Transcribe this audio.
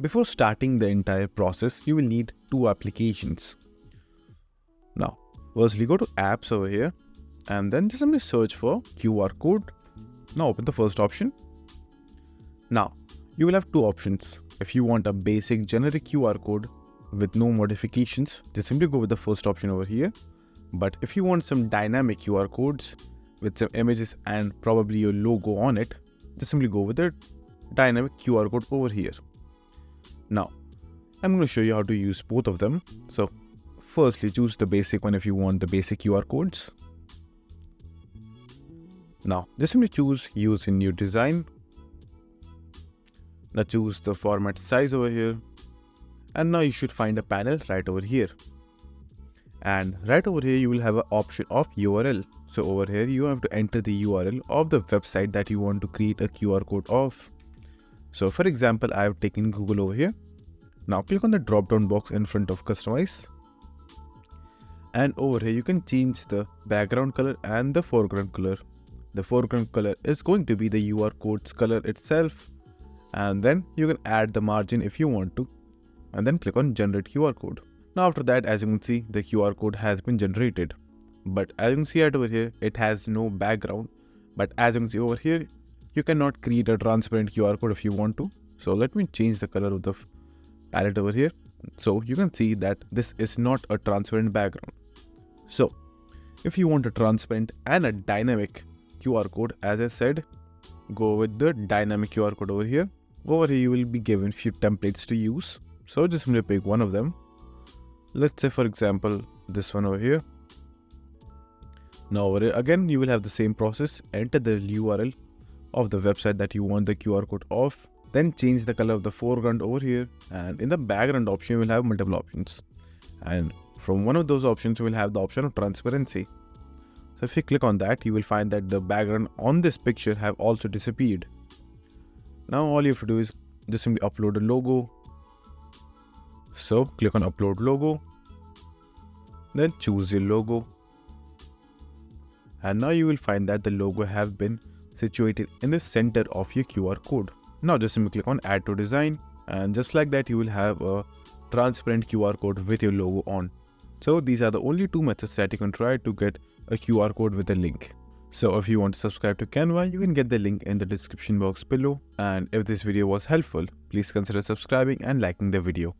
Before starting the entire process, you will need two applications. Now, firstly go to apps over here and then just simply search for QR code. Now open the first option. Now, you will have two options. If you want a basic generic QR code with no modifications, just simply go with the first option over here. But if you want some dynamic QR codes with some images and probably your logo on it, just simply go with the dynamic QR code over here. Now, I'm going to show you how to use both of them. So, firstly, choose the basic one if you want the basic QR codes. Now, just simply choose Use in New Design. Now, choose the format size over here. And now you should find a panel right over here. And right over here, you will have an option of URL. So over here, you have to enter the URL of the website that you want to create a QR code of. So for example, I have taken Google over here. Now click on the drop down box in front of customize. And over here, you can change the background color and the foreground color. The foreground color is going to be the QR code's color itself. And then you can add the margin if you want to. And then click on generate QR code. Now after that, as you can see, the QR code has been generated. But as you can see right over here, it has no background. But as you can see over here, you cannot create a transparent QR code if you want to. So let me change the color of the palette over here. So you can see that this is not a transparent background. So if you want a transparent and a dynamic QR code, as I said, go with the dynamic QR code over here. Over here, you will be given few templates to use. So just simply pick one of them. Let's say, for example, this one over here. Now over here, again, you will have the same process. Enter the URL of the website that you want the QR code of. Then change the color of the foreground over here. And in the background option, you will have multiple options. And from one of those options, you will have the option of transparency. So if you click on that, you will find that the background on this picture have also disappeared. Now all you have to do is just simply upload a logo. So click on upload logo, then choose your logo. And now you will find that the logo have been situated in the center of your QR code. Now just simply click on add to design, and just like that, you will have a transparent QR code with your logo on. So these are the only two methods that you can try to get a QR code with a link. So if you want to subscribe to Canva, you can get the link in the description box below. And if this video was helpful, please consider subscribing and liking the video.